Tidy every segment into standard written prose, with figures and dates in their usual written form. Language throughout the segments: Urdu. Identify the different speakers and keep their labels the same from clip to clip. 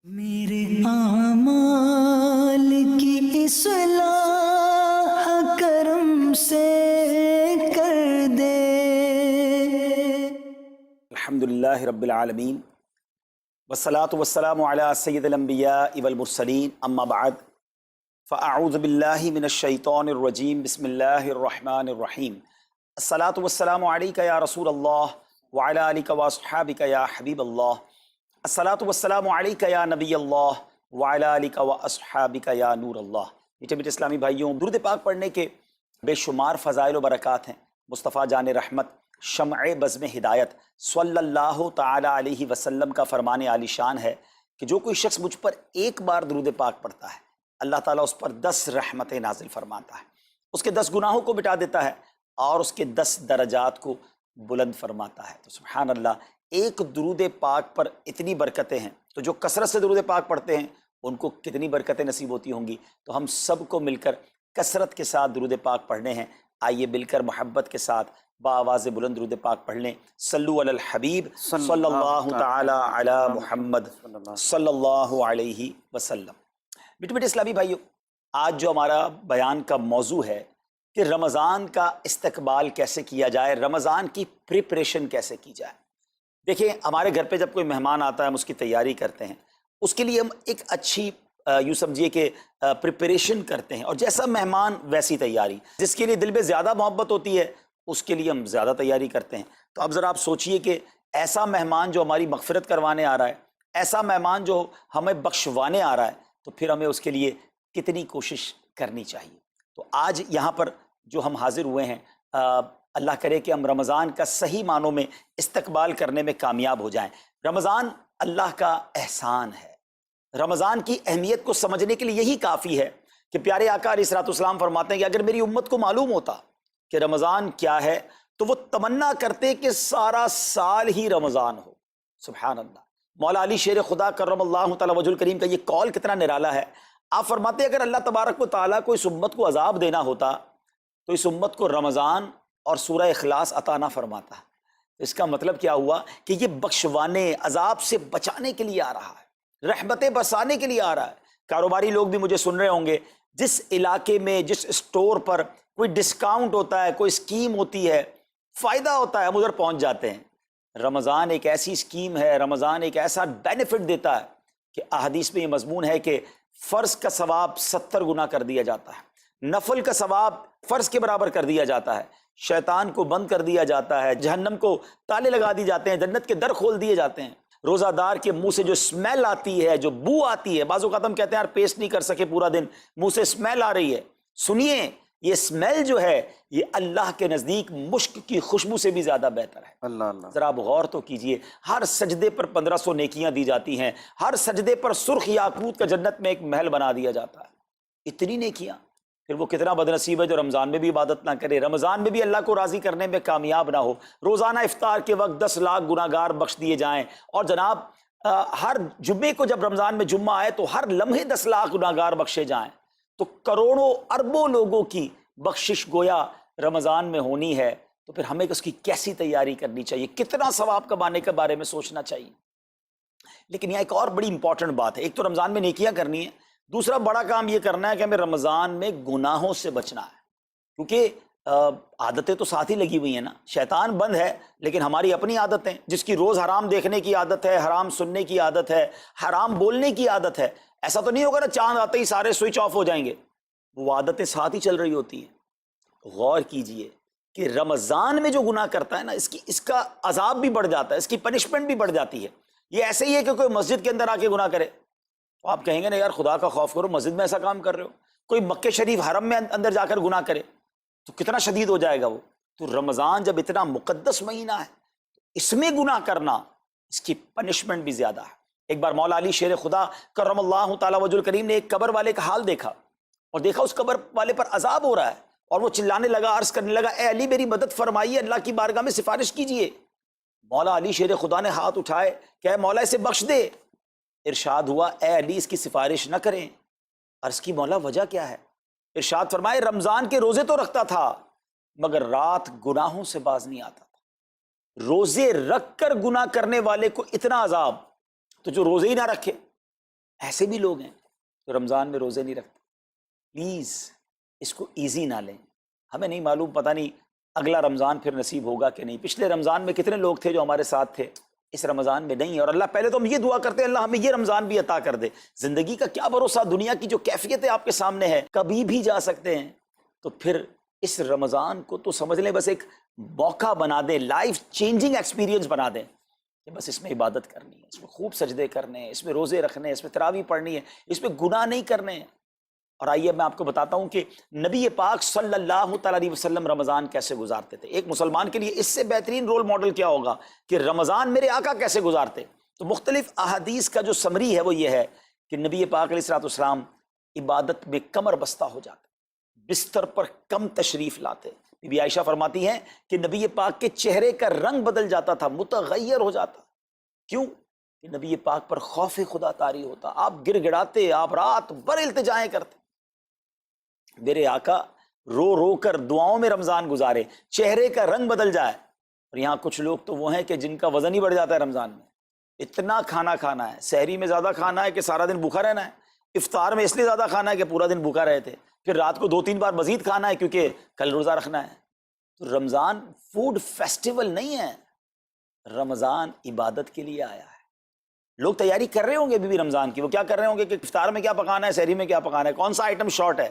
Speaker 1: میرے اعمال کی اصلاح کرم سے کر دے۔
Speaker 2: الحمدللہ رب العالمین والصلاة والسلام علی سید الانبیاء والمرسلین اما بعد فاعوذ باللہ من الشیطان الرجیم بسم اللہ الرحمن الرحیم الصلاة والسلام علیک یا رسول اللہ وعلی آلک واصحابک یا حبیب اللہ الصلاة والسلام علیک یا نبی اللہ وعلی آلک واصحابک یا نور اللہ۔ میٹھے میٹھے اسلامی بھائیوں، درود پاک پڑھنے کے بے شمار فضائل و برکات ہیں۔ مصطفیٰ جان رحمت شمع بزم ہدایت صلی اللہ تعالی علیہ وسلم کا فرمان عالی شان ہے کہ جو کوئی شخص مجھ پر ایک بار درود پاک پڑھتا ہے، اللہ تعالیٰ اس پر 10 رحمتیں نازل فرماتا ہے، اس کے 10 گناہوں کو مٹا دیتا ہے اور اس کے 10 درجات کو بلند فرماتا ہے۔ تو سبحان اللہ، ایک درود پاک پر اتنی برکتیں ہیں، تو جو کثرت سے درود پاک پڑھتے ہیں ان کو کتنی برکتیں نصیب ہوتی ہوں گی۔ تو ہم سب کو مل کر کثرت کے ساتھ درود پاک پڑھنے ہیں۔ آئیے مل کر محبت کے ساتھ بآواز بلند درود پاک پڑھ لیں۔ صلو علی الحبیب صلی اللہ تعالی علی محمد صلی اللہ علیہ وسلم۔ میٹھے میٹھے اسلامی بھائیوں، آج جو ہمارا بیان کا موضوع ہے کہ رمضان کا استقبال کیسے کیا جائے، رمضان کی پریپریشن کیسے کی جائے۔ دیکھیں، ہمارے گھر پہ جب کوئی مہمان آتا ہے ہم اس کی تیاری کرتے ہیں، اس کے لیے ہم ایک اچھی یوں سمجھیے کہ پریپریشن کرتے ہیں، اور جیسا مہمان ویسی تیاری۔ جس کے لیے دل میں زیادہ محبت ہوتی ہے اس کے لیے ہم زیادہ تیاری کرتے ہیں۔ تو اب ذرا آپ سوچئے کہ ایسا مہمان جو ہماری مغفرت کروانے آ رہا ہے، ایسا مہمان جو ہمیں بخشوانے آ رہا ہے، تو پھر ہمیں اس کے لیے کتنی کوشش کرنی چاہیے۔ تو آج یہاں پر جو ہم حاضر ہوئے ہیں، اللہ کرے کہ ہم رمضان کا صحیح معنوں میں استقبال کرنے میں کامیاب ہو جائیں۔ رمضان اللہ کا احسان ہے۔ رمضان کی اہمیت کو سمجھنے کے لیے یہی کافی ہے کہ پیارے آقا علیہ الصلوۃ والسلام فرماتے ہیں کہ اگر میری امت کو معلوم ہوتا کہ رمضان کیا ہے تو وہ تمنا کرتے کہ سارا سال ہی رمضان ہو۔ سبحان اللہ۔ مولا علی شیر خدا کرم اللہ تعالی وجہ الکریم کا یہ قول کتنا نرالا ہے۔ آپ فرماتے ہیں اگر اللہ تبارک و تعالیٰ کو اس امت کو عذاب دینا ہوتا تو اس امت کو رمضان اور سورہ اخلاص عطا نہ فرماتا۔ اس کا مطلب کیا ہوا کہ یہ بخشوانے، عذاب سے بچانے کے لیے آ رہا ہے، رحمتیں برسانے کے لیے آ رہا ہے۔ کاروباری لوگ بھی مجھے سن رہے ہوں گے، جس علاقے میں جس اسٹور پر کوئی ڈسکاؤنٹ ہوتا ہے، کوئی اسکیم ہوتی ہے، فائدہ ہوتا ہے، ہم ادھر پہنچ جاتے ہیں۔ رمضان ایک ایسی اسکیم ہے، رمضان ایک ایسا بینیفٹ دیتا ہے کہ احادیث میں یہ مضمون ہے کہ فرض کا ثواب 70 گنا کر دیا جاتا ہے، نفل کا ثواب فرض کے برابر کر دیا جاتا ہے، شیطان کو بند کر دیا جاتا ہے، جہنم کو تالے لگا دی جاتے ہیں، جنت کے در کھول دیے جاتے ہیں۔ روزہ دار کے منہ سے جو اسمیل آتی ہے، جو بو آتی ہے، بعض اوقات ہم کہتے ہیں یار پیسٹ نہیں کر سکے پورا دن، منہ سے اسمیل آ رہی ہے، سنیے یہ اسمیل جو ہے یہ اللہ کے نزدیک مشک کی خوشبو سے بھی زیادہ بہتر ہے۔ اللہ اللہ، ذرا آپ غور تو کیجئے، ہر سجدے پر 1500 نیکیاں دی جاتی ہیں، ہر سجدے پر سرخ یاقوت کا جنت میں ایک محل بنا دیا جاتا ہے۔ اتنی نیکیاں، پھر وہ کتنا بد نصیب ہے جو رمضان میں بھی عبادت نہ کرے، رمضان میں بھی اللہ کو راضی کرنے میں کامیاب نہ ہو۔ روزانہ افطار کے وقت 10 لاکھ گناہگار بخش دیے جائیں، اور جناب ہر جمعے کو جب رمضان میں جمعہ آئے تو ہر لمحے 10 لاکھ گناہگار بخشے جائیں، تو کروڑوں اربوں لوگوں کی بخشش گویا رمضان میں ہونی ہے۔ تو پھر ہمیں اس کی کیسی تیاری کرنی چاہیے، کتنا ثواب کمانے کے بارے میں سوچنا چاہیے۔ لیکن یہاں ایک اور بڑی امپورٹنٹ بات ہے، ایک تو رمضان میں نیکیاں کرنی ہے، دوسرا بڑا کام یہ کرنا ہے کہ ہمیں رمضان میں گناہوں سے بچنا ہے، کیونکہ عادتیں تو ساتھ ہی لگی ہوئی ہیں نا۔ شیطان بند ہے لیکن ہماری اپنی عادتیں، جس کی روز حرام دیکھنے کی عادت ہے، حرام سننے کی عادت ہے، حرام بولنے کی عادت ہے۔ ایسا تو نہیں ہوگا نا چاند آتے ہی سارے سوئچ آف ہو جائیں گے، وہ عادتیں ساتھ ہی چل رہی ہوتی ہیں۔ غور کیجئے کہ رمضان میں جو گناہ کرتا ہے نا، اس کا عذاب بھی بڑھ جاتا ہے، اس کی پنشمنٹ بھی بڑھ جاتی ہے۔ یہ ایسے ہی ہے کہ کوئی مسجد کے اندر آ کے گناہ کرے تو آپ کہیں گے نا یار خدا کا خوف کرو، مسجد میں ایسا کام کر رہے ہو۔ کوئی مکہ شریف حرم میں اندر جا کر گناہ کرے تو کتنا شدید ہو جائے گا وہ۔ تو رمضان جب اتنا مقدس مہینہ ہے، اس میں گناہ کرنا، اس کی پنشمنٹ بھی زیادہ ہے۔ ایک بار مولا علی شیر خدا کرم اللہ تعالی وجہ الکریم نے ایک قبر والے کا حال دیکھا، اور دیکھا اس قبر والے پر عذاب ہو رہا ہے، اور وہ چلانے لگا، عرض کرنے لگا اے علی میری مدد فرمائیے، اللہ کی بارگاہ میں سفارش کیجئے۔ مولا علی شیر خدا نے ہاتھ اٹھائے کہ اے مولا اسے بخش دے۔ ارشاد ہوا اے علی اس کی سفارش نہ کریں۔ عرض کی مولا وجہ کیا ہے؟ ارشاد فرمائے رمضان کے روزے تو رکھتا تھا مگر رات گناہوں سے باز نہیں آتا تھا۔ روزے رکھ کر گناہ کرنے والے کو اتنا عذاب، تو جو روزے ہی نہ رکھے ایسے بھی لوگ ہیں جو رمضان میں روزے نہیں رکھتے. پلیز اس کو ایزی نہ لیں. ہمیں نہیں معلوم، پتہ نہیں اگلا رمضان پھر نصیب ہوگا کہ نہیں. پچھلے رمضان میں کتنے لوگ تھے جو ہمارے ساتھ تھے، اس رمضان میں نہیں ہے. اور اللہ پہلے تو ہم یہ دعا کرتے ہیں اللہ ہمیں یہ رمضان بھی عطا کر دے. زندگی کا کیا بھروسہ، دنیا کی جو کیفیت آپ کے سامنے ہے کبھی بھی جا سکتے ہیں. تو پھر اس رمضان کو تو سمجھ لیں بس ایک موقع بنا دیں، لائف چینجنگ ایکسپیرینس بنا دیں کہ بس اس میں عبادت کرنی ہے، اس میں خوب سجدے کرنے ہیں، اس میں روزے رکھنے ہیں، اس میں تراویح پڑھنی ہے، اس میں گناہ نہیں کرنے ہیں. اور آئیے میں آپ کو بتاتا ہوں کہ نبی پاک صلی اللہ تعالیٰ علیہ وسلم رمضان کیسے گزارتے تھے. ایک مسلمان کے لیے اس سے بہترین رول ماڈل کیا ہوگا کہ رمضان میرے آقا کیسے گزارتے. تو مختلف احادیث کا جو سمری ہے وہ یہ ہے کہ نبی پاک علیہ الصلوۃ والسلام عبادت میں کمر بستہ ہو جاتے، بستر پر کم تشریف لاتے. بی بی عائشہ فرماتی ہیں کہ نبی پاک کے چہرے کا رنگ بدل جاتا تھا، متغیر ہو جاتا. کیوں؟ کہ نبی پاک پر خوف خدا طاری ہوتا. آپ گر گڑاتے، آپ رات بھر التجائیں کرتے. میرے آقا رو رو کر دعاؤں میں رمضان گزارے، چہرے کا رنگ بدل جائے. اور یہاں کچھ لوگ تو وہ ہیں کہ جن کا وزن ہی بڑھ جاتا ہے رمضان میں. اتنا کھانا کھانا ہے، سحری میں زیادہ کھانا ہے کہ سارا دن بھوکا رہنا ہے، افطار میں اس لیے زیادہ کھانا ہے کہ پورا دن بھوکا رہے تھے، پھر رات کو 2-3 بار مزید کھانا ہے کیونکہ کل روزہ رکھنا ہے. تو رمضان فوڈ فیسٹیول نہیں ہے، رمضان عبادت کے لیے آیا ہے. لوگ تیاری کر رہے ہوں گے بھی رمضان کی، وہ کیا کر رہے ہوں گے کہ افطار میں کیا پکانا ہے، سحری میں کیا پکانا ہے، کون سا آئٹم شارٹ ہے.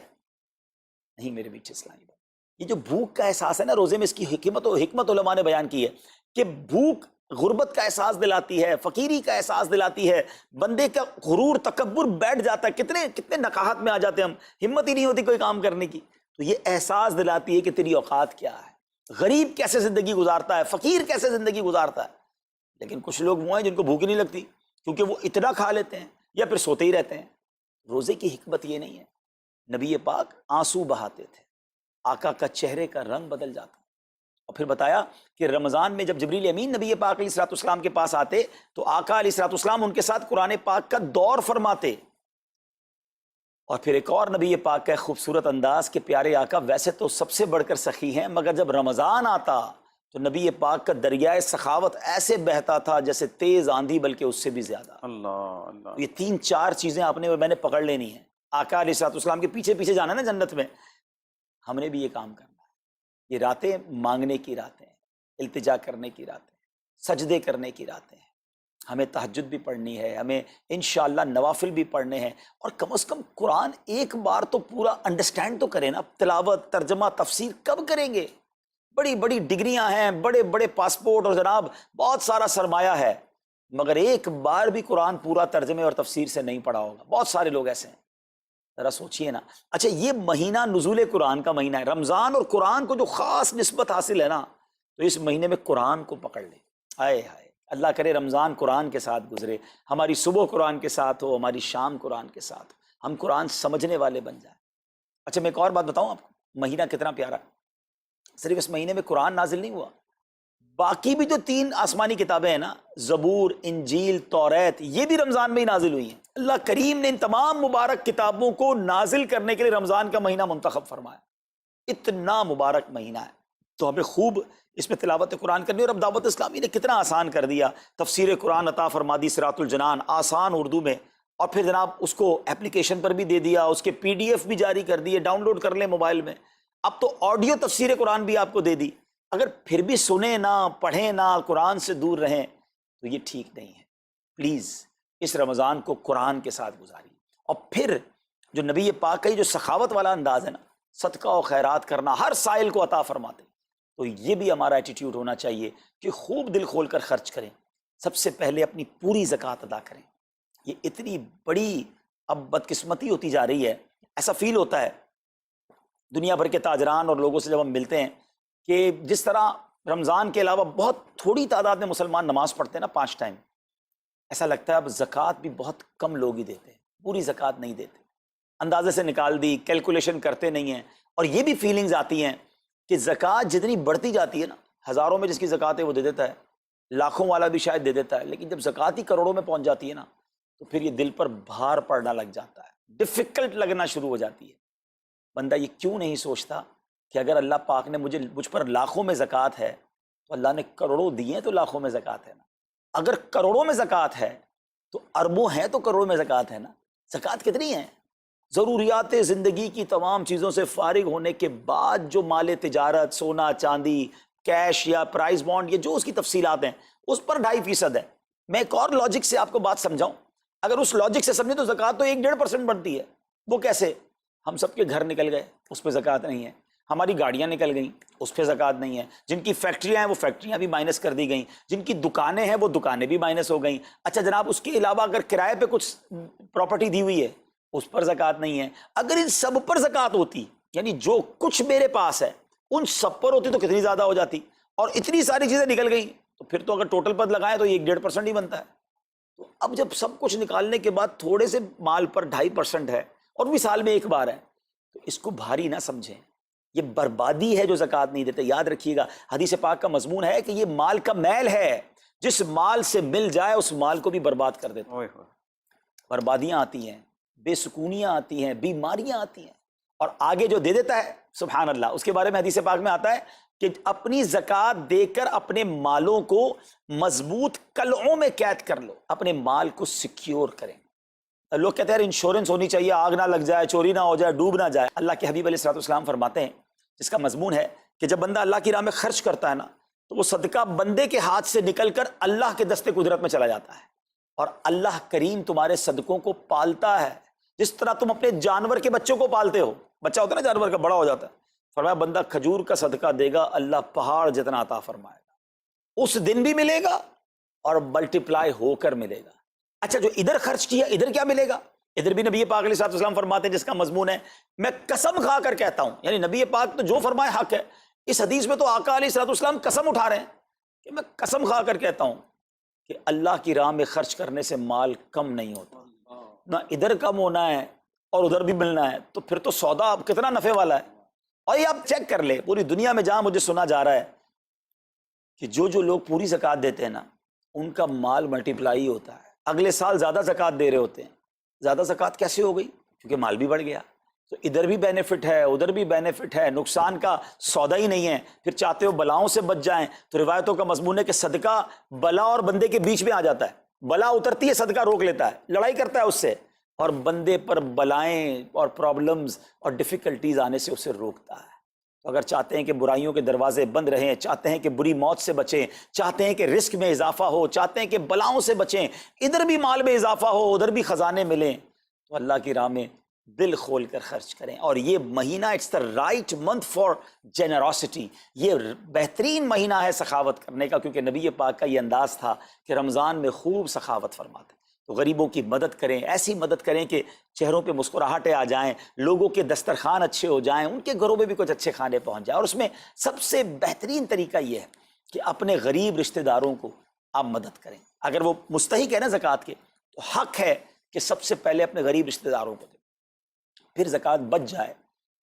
Speaker 2: نہیں میرے بیچ اسلامی بات، یہ جو بھوک کا احساس ہے نا روزے میں، اس کی حکمت علماء نے بیان کی ہے کہ بھوک غربت کا احساس دلاتی ہے، فقیری کا احساس دلاتی ہے، بندے کا غرور تکبر بیٹھ جاتا ہے. کتنے نقاہت میں آ جاتے ہیں ہم، ہمت ہی نہیں ہوتی کوئی کام کرنے کی. تو یہ احساس دلاتی ہے کہ تیری اوقات کیا ہے، غریب کیسے زندگی گزارتا ہے، فقیر کیسے زندگی گزارتا ہے. لیکن کچھ لوگ وہ ہیں جن کو بھوک ہی نہیں لگتی کیونکہ وہ اتنا کھا لیتے ہیں یا پھر سوتے ہی رہتے ہیں. روزے کی حکمت یہ نہیں ہے. نبی پاک آنسو بہاتے تھے، آقا کا چہرے کا رنگ بدل جاتا. اور پھر بتایا کہ رمضان میں جب جبریل امین نبی پاک علیہ الصلوۃ والسلام کے پاس آتے تو آقا علیہ الصلوۃ والسلام ان کے ساتھ قرآن پاک کا دور فرماتے. اور پھر ایک اور نبی پاک کا خوبصورت انداز کہ پیارے آقا ویسے تو سب سے بڑھ کر سخی ہیں، مگر جب رمضان آتا تو نبی پاک کا دریائے سخاوت ایسے بہتا تھا جیسے تیز آندھی، بلکہ اس سے بھی زیادہ.
Speaker 3: اللہ اللہ.
Speaker 2: یہ 3-4 چیزیں آپ نے اور میں نے پکڑ لینی ہیں. آقا علیہ الصلوۃ والسلام کے پیچھے پیچھے جانا ہے نا جنت میں، ہم نے بھی یہ کام کرنا ہے. یہ راتیں مانگنے کی راتیں ہیں، التجا کرنے کی راتیں ہیں، سجدے کرنے کی راتیں ہیں. ہمیں تہجد بھی پڑھنی ہے، ہمیں انشاءاللہ نوافل بھی پڑھنے ہیں. اور کم از کم قرآن ایک بار تو پورا انڈرسٹینڈ تو کریں نا. تلاوت، ترجمہ، تفسیر کب کریں گے؟ بڑی بڑی ڈگریاں ہیں، بڑے بڑے پاسپورٹ اور جناب بہت سارا سرمایہ ہے، مگر ایک بار بھی قرآن پورا ترجمے اور تفسیر سے نہیں پڑھا ہوگا. بہت سارے لوگ ایسے ہیں. ذرا سوچئے نا. اچھا یہ مہینہ نزول قرآن کا مہینہ ہے، رمضان، اور قرآن کو جو خاص نسبت حاصل ہے نا، تو اس مہینے میں قرآن کو پکڑ لیں. ہائے ہائے، اللہ کرے رمضان قرآن کے ساتھ گزرے، ہماری صبح قرآن کے ساتھ ہو، ہماری شام قرآن کے ساتھ ہو، ہم قرآن سمجھنے والے بن جائیں. اچھا میں ایک اور بات بتاؤں آپ کو، مہینہ کتنا پیارا. صرف اس مہینے میں قرآن نازل نہیں ہوا، باقی بھی جو 3 آسمانی کتابیں ہیں نا، زبور، انجیل، توریت، یہ بھی رمضان میں ہی نازل ہوئی ہیں. اللہ کریم نے ان تمام مبارک کتابوں کو نازل کرنے کے لیے رمضان کا مہینہ منتخب فرمایا. اتنا مبارک مہینہ ہے تو ہمیں خوب اس میں تلاوت قرآن کرنی. اور اب دعوت اسلامی نے کتنا آسان کر دیا، تفسیر قرآن عطا فرما دی، صراط الجنان آسان اردو میں، اور پھر جناب اس کو اپلیکیشن پر بھی دے دیا، اس کے PDF بھی جاری کر دیے، ڈاؤن لوڈ کر لیں موبائل میں. اب تو آڈیو تفسیر قرآن بھی آپ کو دے دی. اگر پھر بھی سنیں نہ، پڑھیں نہ، قرآن سے دور رہیں تو یہ ٹھیک نہیں ہے. پلیز اس رمضان کو قرآن کے ساتھ گزاری. اور پھر جو نبی پاک کا یہ جو سخاوت والا انداز ہے نا، صدقہ و خیرات کرنا، ہر سائل کو عطا فرماتے، تو یہ بھی ہمارا ایٹیٹیوڈ ہونا چاہیے کہ خوب دل کھول کر خرچ کریں. سب سے پہلے اپنی پوری زکوٰۃ ادا کریں. یہ اتنی بڑی اب بدقسمتی ہوتی جا رہی ہے. ایسا فیل ہوتا ہے دنیا بھر کے تاجران اور لوگوں سے جب ہم ملتے ہیں کہ جس طرح رمضان کے علاوہ بہت تھوڑی تعداد میں مسلمان نماز پڑھتے ہیں نا 5 ٹائم، ایسا لگتا ہے اب زکوٰۃ بھی بہت کم لوگ ہی دیتے ہیں، پوری زکوٰۃ نہیں دیتے، اندازے سے نکال دی، کیلکولیشن کرتے نہیں ہیں. اور یہ بھی فیلنگز آتی ہیں کہ زکوٰۃ جتنی بڑھتی جاتی ہے نا، ہزاروں میں جس کی زکوٰۃ ہے وہ دے دیتا ہے، لاکھوں والا بھی شاید دے دیتا ہے، لیکن جب زکوٰۃ ہی کروڑوں میں پہنچ جاتی ہے نا تو پھر یہ دل پر بھار پڑنا لگ جاتا ہے، ڈیفیکلٹ لگنا شروع ہو جاتی ہے. بندہ یہ کیوں نہیں سوچتا کہ اگر اللہ پاک نے مجھ پر لاکھوں میں زکوٰۃ ہے تو اللہ نے کروڑوں دیے تو لاکھوں میں زکوٰۃ ہے نا. اگر کروڑوں میں زکوٰۃ ہے تو اربوں ہیں تو کروڑوں میں زکوٰۃ ہے نا. زکوٰۃ کتنی ہے؟ ضروریات زندگی کی تمام چیزوں سے فارغ ہونے کے بعد جو مال تجارت، سونا چاندی، کیش یا پرائز بانڈ، یہ جو اس کی تفصیلات ہیں، اس پر 2.5% ہے. میں ایک اور لاجک سے آپ کو بات سمجھاؤں. اگر اس لاجک سے سمجھیں تو زکوٰۃ تو 1-1.5% بنتی ہے. وہ کیسے؟ ہم سب کے گھر نکل گئے، اس پہ زکوٰۃ نہیں ہے. ہماری گاڑیاں نکل گئیں، اس پہ زکوٰۃ نہیں ہے. جن کی فیکٹریاں ہیں وہ فیکٹریاں بھی مائنس کر دی گئیں. جن کی دکانیں ہیں وہ دکانیں بھی مائنس ہو گئیں. اچھا جناب، اس کے علاوہ اگر کرائے پہ کچھ پراپرٹی دی ہوئی ہے اس پر زکوٰۃ نہیں ہے. اگر ان سب پر زکوٰۃ ہوتی، یعنی جو کچھ میرے پاس ہے ان سب پر ہوتی، تو کتنی زیادہ ہو جاتی. اور اتنی ساری چیزیں نکل گئیں تو پھر تو اگر ٹوٹل پر لگائیں تو 1-1.5% ہی بنتا ہے. تو اب جب سب کچھ نکالنے کے بعد تھوڑے سے مال پر 2.5% ہے اور بھی سال میں ایک بار ہے، تو اس کو بھاری نہ سمجھیں. یہ بربادی ہے جو زکوٰۃ نہیں دیتے. یاد رکھیے گا، حدیث پاک کا مضمون ہے کہ یہ مال کا میل ہے، جس مال سے مل جائے اس مال کو بھی برباد کر دیتا ہے. بربادیاں آتی ہیں، بے سکونیاں آتی ہیں، بیماریاں آتی ہیں. اور آگے جو دے دیتا ہے سبحان اللہ، اس کے بارے میں حدیث پاک میں آتا ہے کہ اپنی زکوٰۃ دے کر اپنے مالوں کو مضبوط قلعوں میں قید کر لو، اپنے مال کو سیکیور کریں. لوگ کہتے ہیں انشورنس ہونی چاہیے، آگ نہ لگ جائے، چوری نہ ہو جائے، ڈوب نہ جائے. اللہ کے حبیب علیہ الصلوۃ والسلام فرماتے ہیں، جس کا مضمون ہے کہ جب بندہ اللہ کی راہ میں خرچ کرتا ہے نا، تو وہ صدقہ بندے کے ہاتھ سے نکل کر اللہ کے دستے قدرت میں چلا جاتا ہے. اور اللہ کریم تمہارے صدقوں کو پالتا ہے جس طرح تم اپنے جانور کے بچوں کو پالتے ہو. بچہ ہوتا ہے نا جانور کا، بڑا ہو جاتا ہے. فرمایا بندہ کھجور کا صدقہ دے گا، اللہ پہاڑ جتنا عطا فرمائے گا. اس دن بھی ملے گا اور ملٹیپلائی ہو کر ملے گا. اچھا، جو ادھر خرچ کیا ادھر کیا ملے گا؟ ادھر بھی نبی پاک علیہ الصلوۃ والسلام فرماتے ہیں، جس کا مضمون ہے میں قسم کھا کر کہتا ہوں، یعنی نبی پاک تو جو فرمائے حق ہے. اس حدیث میں تو آقا علیہ الصلوۃ والسلام قسم اٹھا رہے ہیں کہ میں قسم کھا کر کہتا ہوں کہ اللہ کی راہ میں خرچ کرنے سے مال کم نہیں ہوتا. نہ ادھر کم ہونا ہے اور ادھر بھی ملنا ہے، تو پھر تو سودا اب کتنا نفع والا ہے. اور یہ آپ چیک کر لیں، پوری دنیا میں جہاں مجھے سنا جا رہا ہے کہ جو لوگ پوری زکوٰۃ دیتے ہیں نا، ان کا مال ملٹیپلائی ہوتا ہے. اگلے سال زیادہ زکوٰۃ دے رہے ہوتے ہیں. زیادہ زکوٰۃ کیسے ہو گئی؟ کیونکہ مال بھی بڑھ گیا. تو ادھر بھی بینیفٹ ہے، ادھر بھی بینیفٹ ہے، نقصان کا سودا ہی نہیں ہے. پھر چاہتے ہو بلاؤں سے بچ جائیں، تو روایتوں کا مضمون ہے کہ صدقہ بلا اور بندے کے بیچ میں آ جاتا ہے. بلا اترتی ہے، صدقہ روک لیتا ہے، لڑائی کرتا ہے اس سے، اور بندے پر بلائیں اور پرابلمز اور ڈیفیکلٹیز آنے سے اسے روکتا ہے. تو اگر چاہتے ہیں کہ برائیوں کے دروازے بند رہیں، چاہتے ہیں کہ بری موت سے بچیں، چاہتے ہیں کہ رزق میں اضافہ ہو، چاہتے ہیں کہ بلاؤں سے بچیں، ادھر بھی مال میں اضافہ ہو، ادھر بھی خزانے ملیں، تو اللہ کی راہ میں دل کھول کر خرچ کریں. اور یہ مہینہ it's the right month for generosity. یہ بہترین مہینہ ہے سخاوت کرنے کا، کیونکہ نبی پاک کا یہ انداز تھا کہ رمضان میں خوب سخاوت فرماتے. تو غریبوں کی مدد کریں، ایسی مدد کریں کہ چہروں پہ مسکراہٹیں آ جائیں، لوگوں کے دسترخوان اچھے ہو جائیں، ان کے گھروں میں بھی کچھ اچھے کھانے پہنچ جائیں. اور اس میں سب سے بہترین طریقہ یہ ہے کہ اپنے غریب رشتہ داروں کو آپ مدد کریں. اگر وہ مستحق ہے نا زکوٰۃ کے، تو حق ہے کہ سب سے پہلے اپنے غریب رشتہ داروں کو دیں. پھر زکوٰۃ بچ جائے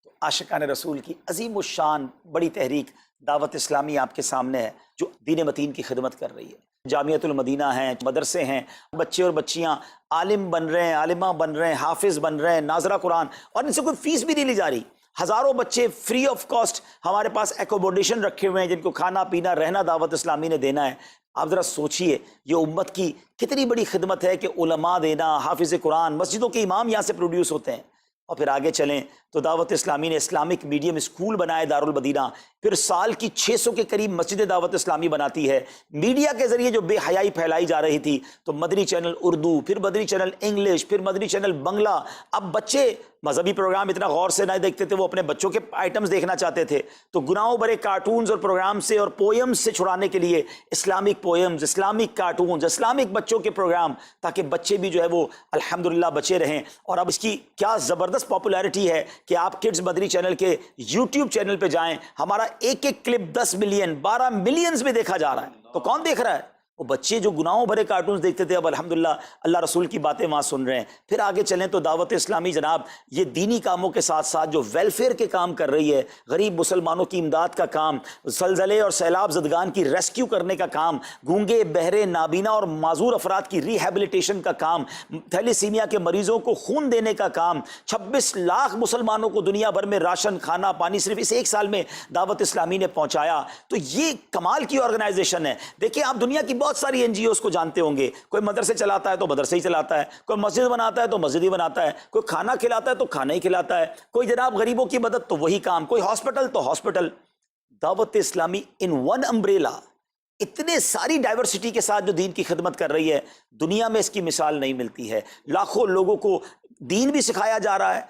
Speaker 2: تو عاشقان رسول کی عظیم الشان بڑی تحریک دعوت اسلامی آپ کے سامنے ہے، جو دین متین کی خدمت کر رہی ہے. جامعۃ المدینہ ہیں، مدرسے ہیں، بچے اور بچیاں عالم بن رہے ہیں، عالمہ بن رہے ہیں، حافظ بن رہے ہیں، ناظرہ قرآن، اور ان سے کوئی فیس بھی نہیں لی جا رہی. ہزاروں بچے فری آف کاسٹ ہمارے پاس ایکوموڈیشن رکھے ہوئے ہیں، جن کو کھانا پینا رہنا دعوت اسلامی نے دینا ہے. آپ ذرا سوچئے یہ امت کی کتنی بڑی خدمت ہے کہ علماء دینا، حافظ قرآن، مسجدوں کے امام یہاں سے پروڈیوس ہوتے ہیں. اور پھر آگے چلیں تو دعوت اسلامی نے اسلامک میڈیم اسکول بنائے دارالمدینہ. پھر سال کی 600 کے قریب مسجد دعوت اسلامی بناتی ہے. میڈیا کے ذریعے جو بے حیائی پھیلائی جا رہی تھی، تو مدنی چینل اردو، پھر مدنی چینل انگلش، پھر مدنی چینل بنگلہ. اب بچے مذہبی پروگرام اتنا غور سے نہیں دیکھتے تھے، وہ اپنے بچوں کے آئٹمز دیکھنا چاہتے تھے. تو گناہوں بھرے کارٹونز اور پروگرام سے اور پوئمز سے چھڑانے کے لیے Islamic poems, Islamic cartoons, Islamic بچوں کے پروگرام، تاکہ بچے بھی جو ہے وہ الحمدللہ بچے رہیں. اور اب اس کی کیا زبردست پاپولیرٹی ہے کہ آپ کڈز مدنی چینل کے یوٹیوب چینل پہ جائیں، ہمارا ایک ایک کلپ 10 ملین 12 ملینز میں دیکھا جا رہا ہے. تو کون دیکھ رہا ہے؟ وہ بچے جو گناہوں بھرے کارٹونز دیکھتے تھے، اب الحمدللہ اللہ رسول کی باتیں وہاں سن رہے ہیں. پھر آگے چلیں تو دعوت اسلامی جناب یہ دینی کاموں کے ساتھ ساتھ جو ویلفیئر کے کام کر رہی ہے، غریب مسلمانوں کی امداد کا کام، زلزلے اور سیلاب زدگان کی ریسکیو کرنے کا کام، گونگے بہرے نابینا اور معذور افراد کی ریہیبلیٹیشن کا کام، تھیلیسیمیا کے مریضوں کو خون دینے کا کام، 26 لاکھ مسلمانوں کو دنیا بھر میں راشن، کھانا پانی صرف اس ایک سال میں دعوت اسلامی نے پہنچایا. تو یہ کمال کی آرگنائزیشن ہے. دیکھیں آپ دنیا کی بہت ساری NGOs کو جانتے ہوں گے، کوئی مدرسے چلاتا ہے تو مدرسے ہی چلاتا ہے، کوئی مسجد بناتا ہے تو مسجد ہی بناتا ہے، کوئی کھانا کھلاتا ہے تو کھانا ہی کھلاتا ہے، کوئی جناب غریبوں کی مدد تو وہی کام، کوئی ہاسپٹل تو ہاسپٹل۔ دعوت اسلامی ان ون امبریلا اتنے ساری ڈائیورسٹی کے ساتھ جو دین کی خدمت کر رہی ہے، دنیا میں اس کی مثال نہیں ملتی ہے۔ لاکھوں لوگوں کو دین بھی سکھایا جا رہا ہے،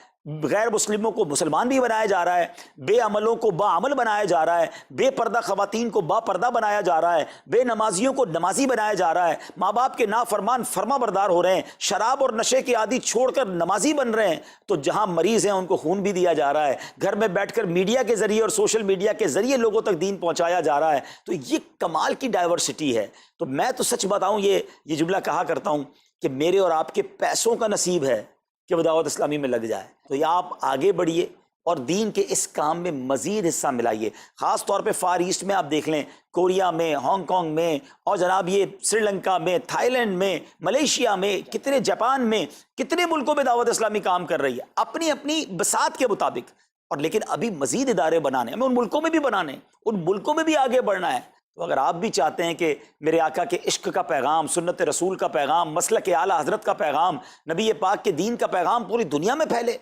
Speaker 2: غیر مسلموں کو مسلمان بھی بنایا جا رہا ہے، بے عملوں کو با عمل بنایا جا رہا ہے، بے پردہ خواتین کو با پردہ بنایا جا رہا ہے، بے نمازیوں کو نمازی بنایا جا رہا ہے، ماں باپ کے نافرمان فرما بردار ہو رہے ہیں، شراب اور نشے کے عادی چھوڑ کر نمازی بن رہے ہیں، تو جہاں مریض ہیں ان کو خون بھی دیا جا رہا ہے، گھر میں بیٹھ کر میڈیا کے ذریعے اور سوشل میڈیا کے ذریعے لوگوں تک دین پہنچایا جا رہا ہے۔ تو یہ کمال کی ڈائیورسٹی ہے۔ تو میں تو سچ بتاؤں، یہ جملہ کہا کرتا ہوں کہ میرے اور آپ کے پیسوں کا نصیب ہے کہ وہ دعوت اسلامی میں لگ جائے۔ تو یہ آپ آگے بڑھیے اور دین کے اس کام میں مزید حصہ ملائیے۔ خاص طور پہ فار ایسٹ میں آپ دیکھ لیں، کوریا میں، ہانگ کانگ میں، اور جناب یہ سری لنکا میں، تھائی لینڈ میں، ملیشیا میں، کتنے جاپان میں، کتنے ملکوں میں دعوت اسلامی کام کر رہی ہے اپنی اپنی بساط کے مطابق۔ اور لیکن ابھی مزید ادارے بنانے، ہمیں ان ملکوں میں بھی بنانے، ان ملکوں میں بھی آگے بڑھنا ہے۔ تو اگر آپ بھی چاہتے ہیں کہ میرے آقا کے عشق کا پیغام، سنت رسول کا پیغام، مسلک اعلیٰ حضرت کا پیغام، نبی پاک کے دین کا پیغام پوری دنیا میں پھیلے،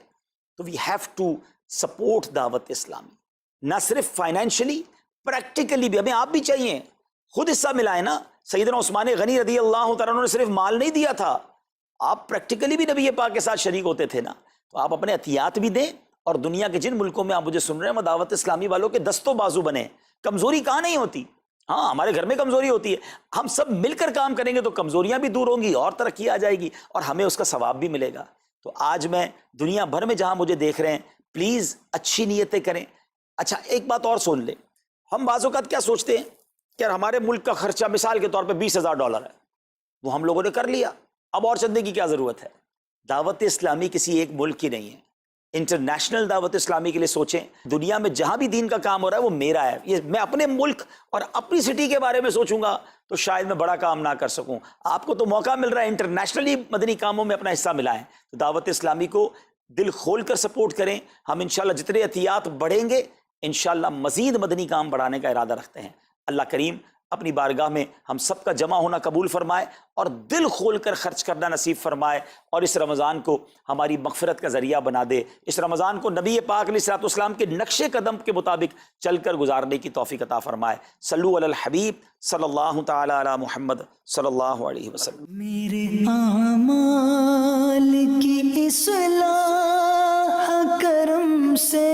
Speaker 2: تو وی ہیو ٹو سپورٹ دعوت اسلامی، نہ صرف فائنینشلی، پریکٹیکلی بھی۔ ہمیں آپ بھی چاہیے، خود حصہ ملائیں نا۔ سیدنا عثمان غنی رضی اللہ تعالیٰ عنہ نے صرف مال نہیں دیا تھا، آپ پریکٹیکلی بھی نبی پاک کے ساتھ شریک ہوتے تھے نا۔ تو آپ اپنے عطیات بھی دیں، اور دنیا کے جن ملکوں میں آپ مجھے سن رہے ہیں وہ دعوت اسلامی والوں کے دستوں بازو بنے۔ کمزوری کہاں نہیں ہوتی، ہاں ہمارے گھر میں کمزوری ہوتی ہے، ہم سب مل کر کام کریں گے تو کمزوریاں بھی دور ہوں گی اور ترقی آ جائے گی، اور ہمیں اس کا ثواب بھی ملے گا۔ تو آج میں دنیا بھر میں جہاں مجھے دیکھ رہے ہیں، پلیز اچھی نیتیں کریں۔ اچھا ایک بات اور سن لیں، ہم بعض اوقات کیا سوچتے ہیں کہ ہمارے ملک کا خرچہ مثال کے طور پہ $20,000 ہے، وہ ہم لوگوں نے کر لیا، اب اور چندے کی کیا ضرورت ہے؟ دعوت اسلامی کسی ایک ملک کی نہیں ہے، انٹرنیشنل دعوت اسلامی کے لیے سوچیں۔ دنیا میں جہاں بھی دین کا کام ہو رہا ہے وہ میرا ہے، یہ میں اپنے ملک اور اپنی سٹی کے بارے میں سوچوں گا تو شاید میں بڑا کام نہ کر سکوں۔ آپ کو تو موقع مل رہا ہے انٹرنیشنلی مدنی کاموں میں اپنا حصہ ملائیں، تو دعوت اسلامی کو دل کھول کر سپورٹ کریں۔ ہم انشاءاللہ جتنے عطیات بڑھیں گے انشاءاللہ مزید مدنی کام بڑھانے کا ارادہ رکھتے ہیں۔ اللہ کریم اپنی بارگاہ میں ہم سب کا جمع ہونا قبول فرمائے اور دل کھول کر خرچ کرنا نصیب فرمائے، اور اس رمضان کو ہماری مغفرت کا ذریعہ بنا دے۔ اس رمضان کو نبی پاک علیہ الصلوۃ والسلام کے نقش قدم کے مطابق چل کر گزارنے کی توفیق عطا فرمائے۔ صلو علی الحبیب صلی اللہ تعالی علی محمد صلی اللہ علیہ وسلم۔
Speaker 1: میرے اعمال کی اصلاح کرم سے